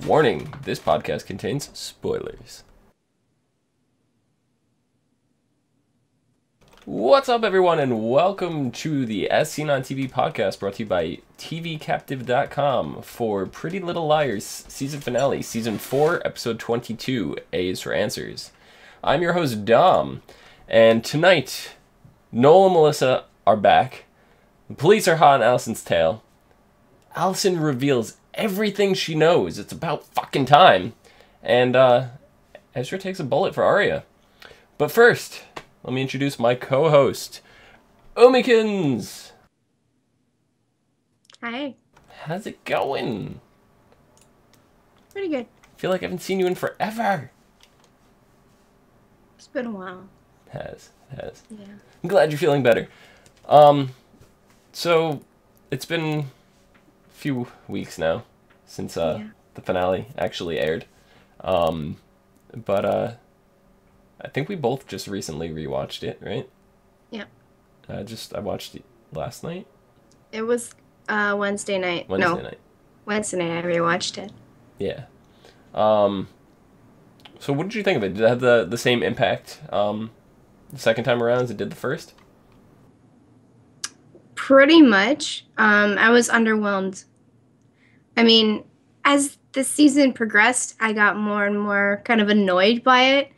Warning, this podcast contains spoilers. What's up, everyone, and welcome to the As Seen on TV podcast brought to you by tvcaptive.com for Pretty Little Liars season finale, season 4, episode 22, A's for Answers. I'm your host, Dom, and tonight, Noel and Melissa are back. The police are hot on Allison's tail. Allison reveals everything she knows. It's about fucking time. And Ezra takes a bullet for Arya. But first, let me introduce my co-host, Omikins. Hi. How's it going? Pretty good. I feel like I haven't seen you in forever. It's been a while. Has. Yeah. I'm glad you're feeling better. So, it's been a few weeks now since the finale actually aired. But I think we both just recently rewatched it, right? Yeah. I watched it last night. It was Wednesday night. Wednesday night. Wednesday night I rewatched it. Yeah. So what did you think of it? Did it have the same impact the second time around as it did the first? Pretty much. I was underwhelmed. I mean, as the season progressed, I got more and more kind of annoyed by it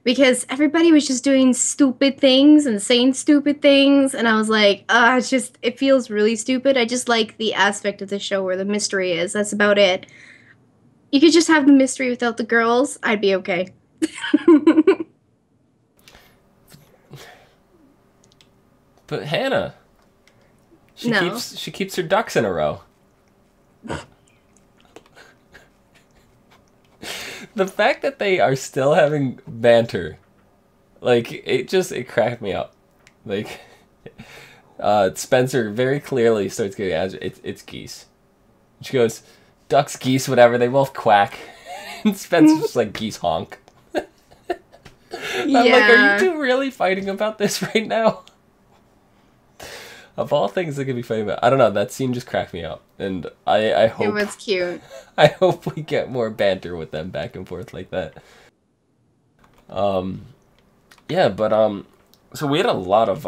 because everybody was just doing stupid things and saying stupid things, and I was like, it feels really stupid. I just like the aspect of the show where the mystery is. That's about it. You could just have the mystery without the girls. I'd be okay. But Hannah, she keeps her ducks in a row. The fact that they are still having banter, like, it cracked me up. Like, Spencer very clearly starts getting answered. It's geese. She goes, ducks, geese, whatever. They both quack. And Spencer's just like, geese honk. I'm like, are you two really fighting about this right now? Of all things that could be fighting about, I don't know. That scene just cracked me up, and I hope it was cute. I hope we get more banter with them back and forth like that. Yeah, but so we had a lot of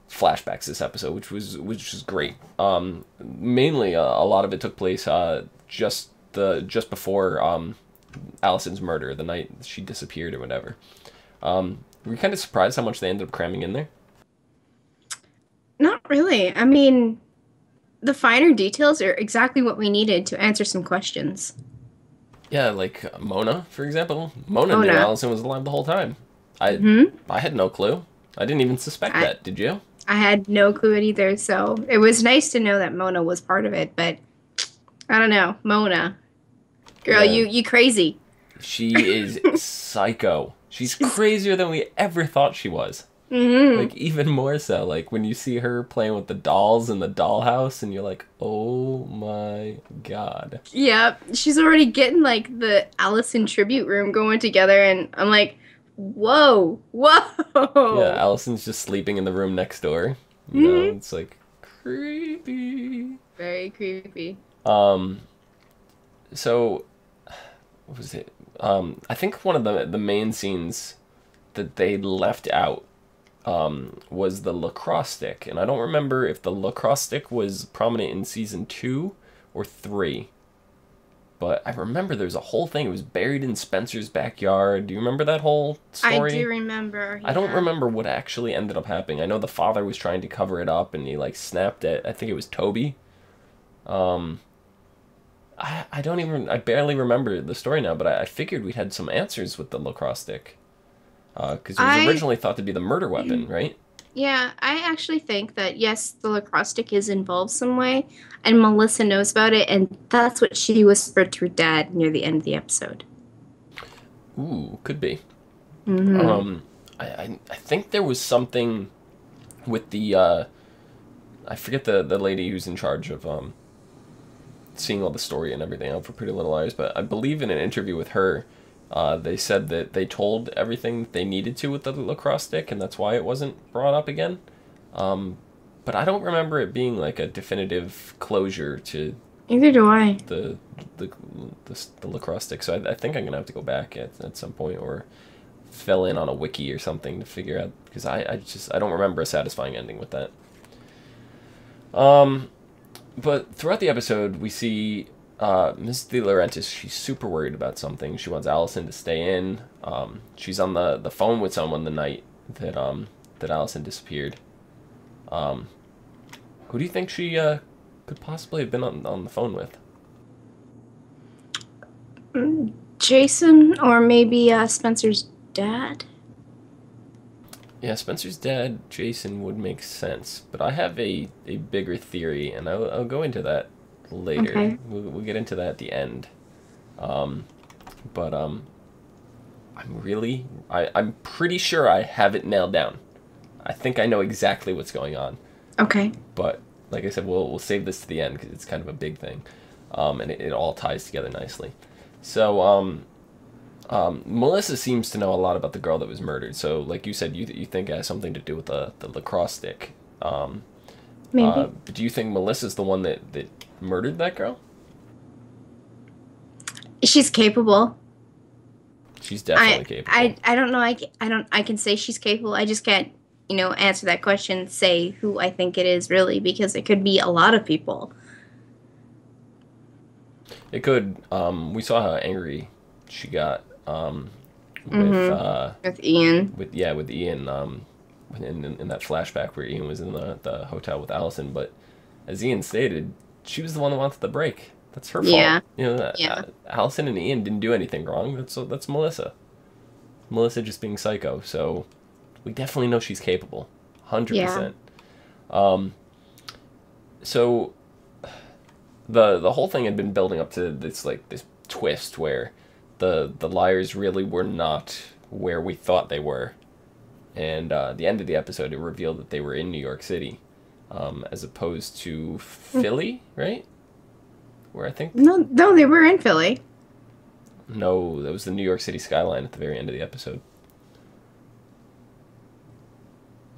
flashbacks this episode, which was great. Mainly a lot of it took place just before Allison's murder, the night she disappeared or whatever. Were you kind of surprised how much they ended up cramming in there? Not really. I mean, the finer details are exactly what we needed to answer some questions. Yeah, like Mona, for example. Mona knew Allison was alive the whole time. I had no clue. I didn't even suspect that. Did you? I had no clue it either, so it was nice to know that Mona was part of it, but I don't know. Mona. Girl, you crazy. She is psycho. She's crazier than we ever thought she was. Like, even more so. Like, when you see her playing with the dolls in the dollhouse, and you're like, oh my god. Yep. She's already getting, like, the Allison tribute room going together, and I'm like, whoa. Yeah, Allison's just sleeping in the room next door. You know, it's, like, creepy. Very creepy. So, what was it? I think one of the main scenes that they left out was the lacrosse stick, and I don't remember if the lacrosse stick was prominent in season 2 or 3, but I remember there's a whole thing. It was buried in Spencer's backyard. Do you remember that whole story? I do remember. I don't remember what actually ended up happening. I know the father was trying to cover it up, and he like snapped at, I think it was Toby. I barely remember the story now, but I figured we had some answers with the lacrosse stick. Because it was originally thought to be the murder weapon, right? Yeah, I actually think that, yes, the lacrosse stick is involved some way, and Melissa knows about it, and that's what she whispered to her dad near the end of the episode. Ooh, could be. I think there was something with the, I forget the lady who's in charge of seeing all the story and everything out for Pretty Little Liars, but I believe in an interview with her, they said that they told everything they needed to with the lacrosse stick, and that's why it wasn't brought up again. But I don't remember it being like a definitive closure to Either do I. the the, the lacrosse stick. So I think I'm gonna have to go back at some point or fill in on a wiki or something to figure out, because I don't remember a satisfying ending with that. But throughout the episode, we see Mrs. De Laurentiis. She's super worried about something. She wants Allison to stay in. She's on the phone with someone the night that Allison disappeared. Who do you think she could possibly have been on the phone with? Jason, or maybe Spencer's dad? Yeah, Spencer's dad, Jason, would make sense. But I have a bigger theory, and I'll go into that later. Okay. We'll get into that at the end. But I'm pretty sure I have it nailed down. I think I know exactly what's going on. Okay. But like I said, we'll save this to the end because it's kind of a big thing, and it all ties together nicely. So Melissa seems to know a lot about the girl that was murdered. So like you said, you think it has something to do with the lacrosse stick. Maybe. But do you think Melissa's the one that murdered that girl? She's capable. She's definitely capable. I don't know. I can say she's capable. I just can't, answer that question, say who I think it is really, because it could be a lot of people. It could. We saw how angry she got With Ian. With Ian. In that flashback where Ian was in the hotel with Allison, but as Ian stated, she was the one that wanted the break. That's her fault. Yeah. Allison and Ian didn't do anything wrong. That's Melissa. Melissa just being psycho. So we definitely know she's capable, 100%. So the whole thing had been building up to this twist where the liars really were not where we thought they were, and the end of the episode, it revealed that they were in New York City, as opposed to Philly, right? Where I think No, they were in Philly. No, that was the New York City skyline at the very end of the episode.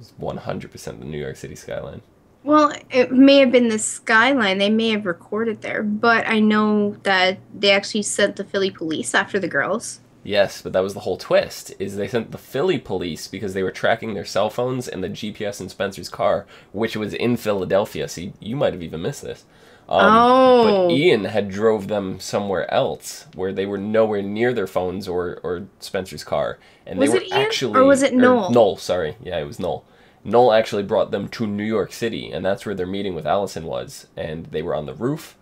It was 100% the New York City skyline. Well, it may have been the skyline. They may have recorded there, but I know that they actually sent the Philly police after the girls. Yes, but that was the whole twist, is they sent the Philly police because they were tracking their cell phones and the GPS in Spencer's car, which was in Philadelphia. See, you might have even missed this. But Ian had drove them somewhere else where they were nowhere near their phones or Spencer's car. And Was they were it Ian, actually... or was it Noel? Noel, sorry. Yeah, it was Noel. Noel actually brought them to New York City, and that's where their meeting with Allison was. And they were on the roof,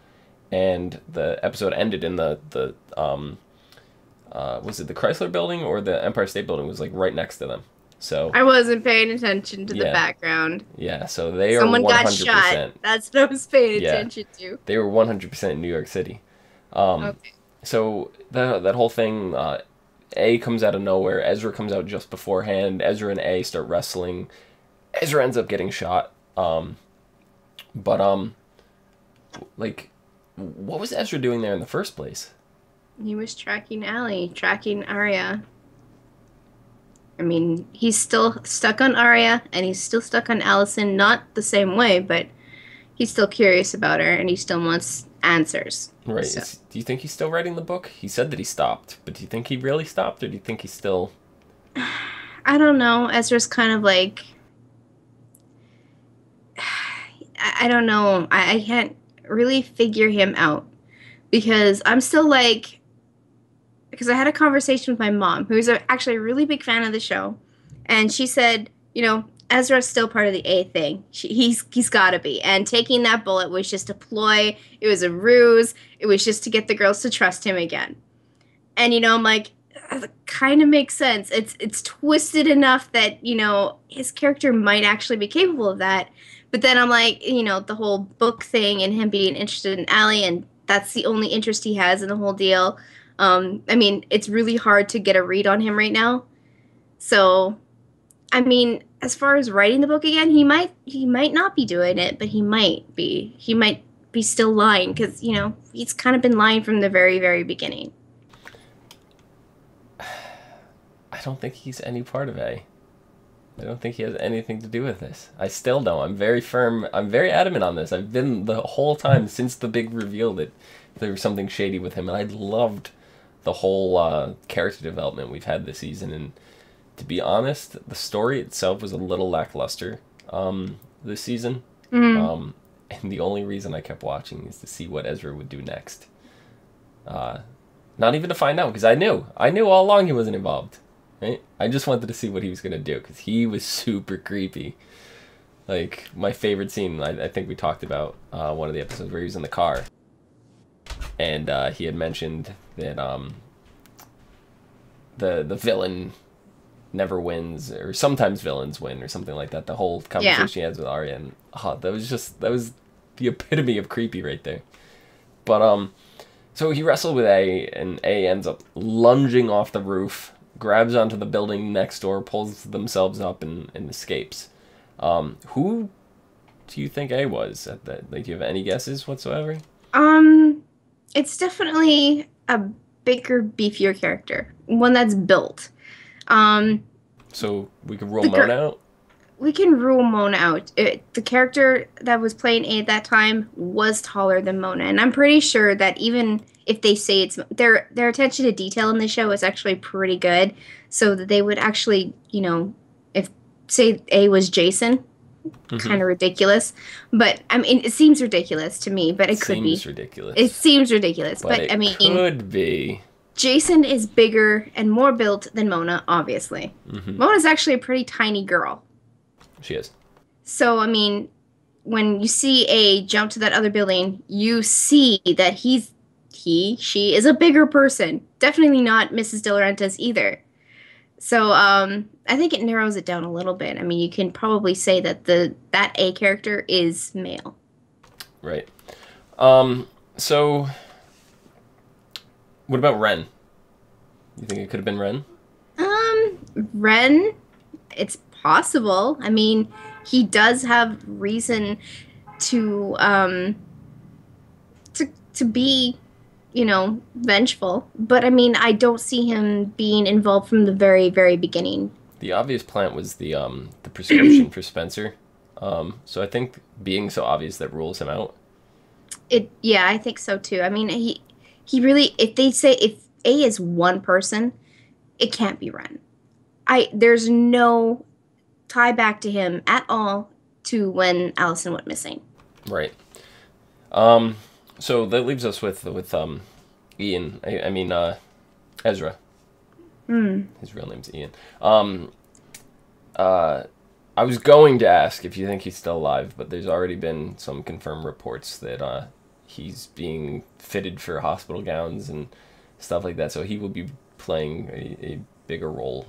and the episode ended in was it the Chrysler Building or the Empire State Building was right next to them. So I wasn't paying attention to the background. Yeah, so they Someone are 100%. got shot. That's what I was paying attention to. They were 100% in New York City. Okay. So that whole thing, A comes out of nowhere. Ezra comes out just beforehand. Ezra and A start wrestling. Ezra ends up getting shot. What was Ezra doing there in the first place? He was tracking Arya. I mean, he's still stuck on Arya, and he's still stuck on Allison, not the same way, but he's still curious about her, and he still wants answers. Right. So. Do you think he's still writing the book? He said that he stopped, but do you think he really stopped, or do you think he's still... I don't know. Ezra's kind of like... I don't know. I can't really figure him out, because I'm still like... Because I had a conversation with my mom, who's actually a really big fan of the show, and she said, Ezra's still part of the A thing. He's got to be. And taking that bullet was just a ploy. It was a ruse. It was just to get the girls to trust him again. And, I'm like, that kind of makes sense. It's twisted enough that, his character might actually be capable of that. But then I'm like, the whole book thing and him being interested in Allie, and that's the only interest he has in the whole deal. I mean, it's really hard to get a read on him right now. So, I mean, as far as writing the book again, he might not be doing it, but he might be. He might be still lying because, he's kind of been lying from the very, very beginning. I don't think he's any part of A. I don't think he has anything to do with this. I still don't. I'm very firm. I'm very adamant on this. I've been the whole time since the big reveal that there was something shady with him, and I loved the whole character development we've had this season. And to be honest, the story itself was a little lackluster this season. And the only reason I kept watching is to see what Ezra would do next. Not even to find out, because I knew all along he wasn't involved. Right? I just wanted to see what he was going to do, because he was super creepy. Like, my favorite scene, I think we talked about one of the episodes where he was in the car. And he had mentioned that the villain never wins, or sometimes villains win, or something like that. The whole conversation he has with Arya, and that was the epitome of creepy right there. But so he wrestled with A, and A ends up lunging off the roof, grabs onto the building next door, pulls themselves up, and escapes. Who do you think A was at that? Like, do you have any guesses whatsoever? It's definitely a bigger, beefier character, one that's built. So we could rule Mona out? We can rule Mona out. The character that was playing A at that time was taller than Mona, and I'm pretty sure that even if they say it's their attention to detail in the show is actually pretty good, so that they would actually, if say A was Jason, kind of ridiculous, but I mean it seems ridiculous to me, but it could be. Ridiculous. It seems ridiculous, but I mean could be. Jason is bigger and more built than Mona, obviously. Mona's actually a pretty tiny girl. She is. So, I mean, when you see A jump to that other building, you see that she is a bigger person. Definitely not Mrs. De Laurentiis either. So, I think it narrows it down a little bit. I mean, you can probably say that that A character is male. Right. So, what about Ren? You think it could have been Ren? Ren, it's possible. I mean, he does have reason to be, vengeful. But I mean, I don't see him being involved from the very, very beginning. The obvious plant was the prescription for Spencer. So I think being so obvious that rules him out. Yeah, I think so too. I mean, he really, if A is one person, it can't be Ren. There's no tie back to him at all to when Allison went missing. Right. So that leaves us with Ian. I mean Ezra. His real name's Ian. I was going to ask if you think he's still alive, but there's already been some confirmed reports that he's being fitted for hospital gowns and stuff like that. So he will be playing a bigger role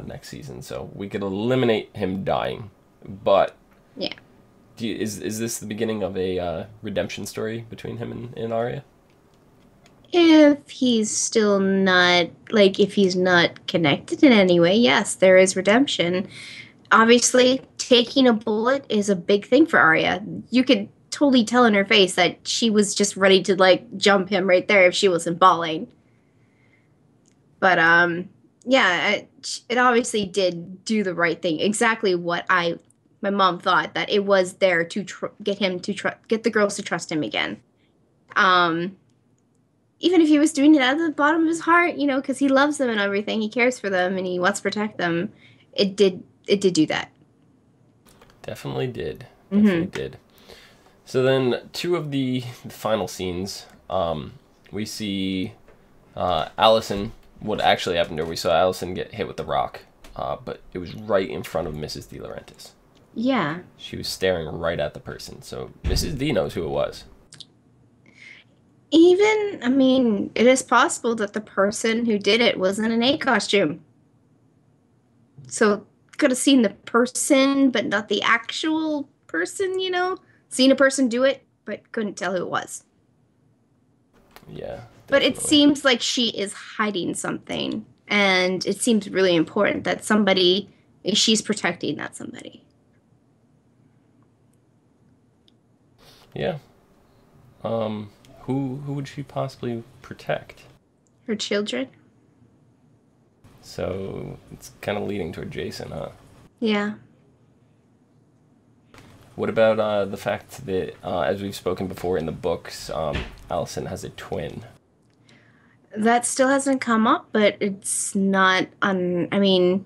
next season. So we could eliminate him dying. But yeah, is this the beginning of a redemption story between him and Arya? If he's still not, if he's not connected in any way, yes, there is redemption. Obviously, taking a bullet is a big thing for Arya. You could totally tell in her face that she was just ready to, jump him right there if she wasn't bawling. But, yeah, it obviously did do the right thing. Exactly what my mom thought, that it was there to get the girls to trust him again. Even if he was doing it out of the bottom of his heart, because he loves them and everything, he cares for them and he wants to protect them, it did do that. Definitely did. Definitely did. So then, two of the final scenes, we see Allison. What actually happened to her? We saw Allison get hit with the rock, but it was right in front of Mrs. De Laurentiis. Yeah. She was staring right at the person, so Mrs. D knows who it was. I mean, it is possible that the person who did it was in an A costume. So, could have seen the person, but not the actual person, Seen a person do it, but couldn't tell who it was. Yeah. But it seems like she is hiding something, and it seems really important that she's protecting that somebody. Yeah. Who would she possibly protect? Her children. So it's kind of leading toward Jason, huh? Yeah. What about the fact that, as we've spoken before in the books, Allison has a twin? That still hasn't come up, but it's not I mean,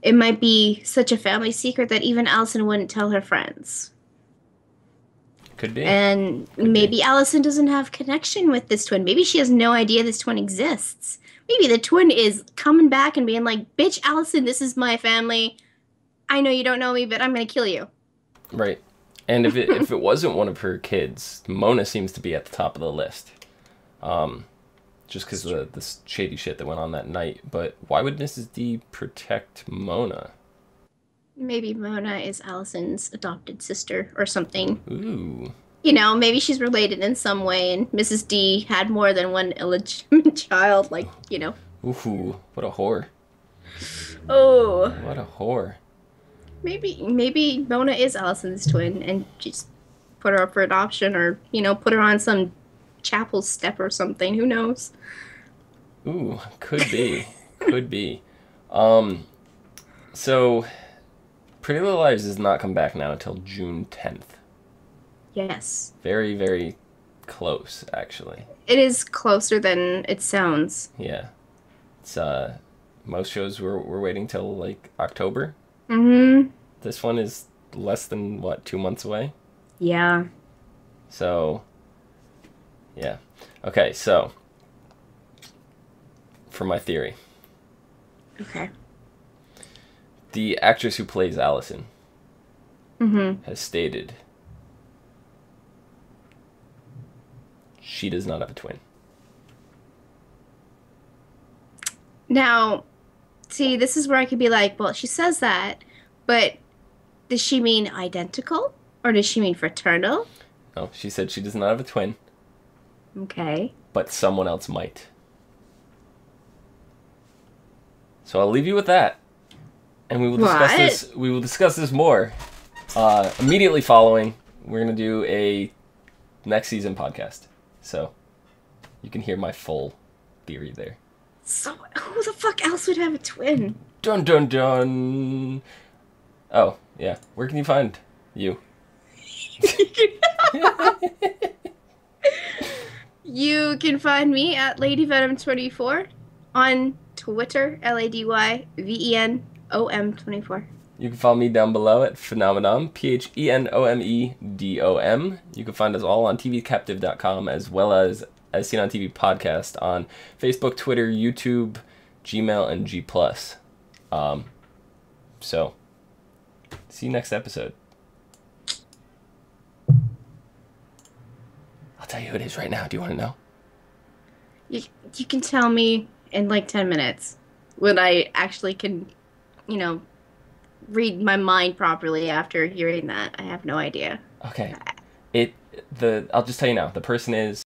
it might be such a family secret that even Allison wouldn't tell her friends. Could be. And Could be. maybe Allison doesn't have connection with this twin. Maybe she has no idea this twin exists. Maybe the twin is coming back and being like, "Bitch, Allison, this is my family. I know you don't know me, but I'm gonna kill you." Right. And if it wasn't one of her kids, Mona seems to be at the top of the list. Just because of the shady shit that went on that night. But why would Mrs. D protect Mona? Maybe Mona is Allison's adopted sister or something. Ooh. You know, maybe she's related in some way, and Mrs. D had more than one illegitimate child, like, you know. Ooh, what a whore. Oh. What a whore. Maybe Mona is Allison's twin, and just put her up for adoption, or, you know, put her on some chapel step or something. Who knows? Ooh, could be. Could be. So, Pretty Little Liars does not come back now until June 10th. Yes. Very, very close, actually. It is closer than it sounds. Yeah. It's, most shows we're waiting till, like, October. Mm-hmm. This one is less than, 2 months away? Yeah. So, yeah. Okay, so, for my theory. Okay. The actress who plays Allison has stated she does not have a twin. Now, see, this is where I could be like, well, she says that, but does she mean identical? Or does she mean fraternal? No, she said she does not have a twin, Okay. but someone else might. So I'll leave you with that. And we will discuss this. We will discuss this more immediately following. We're gonna do a next season podcast, so you can hear my full theory there. So, who the fuck else would have a twin? Dun dun dun. Oh yeah, where can you find you? You can find me at LadyVenom24 on Twitter, LadyVenom24. You can follow me down below at Phenomenon, Phenomedom. You can find us all on tvcaptive.com, as well as Seen on TV podcast on Facebook, Twitter, YouTube, Gmail, and G+. So, see you next episode. I'll tell you who it is right now. Do you want to know? You can tell me in like 10 minutes when I actually can, you know, read my mind properly after hearing that. I have no idea. Okay. I'll just tell you now. The person is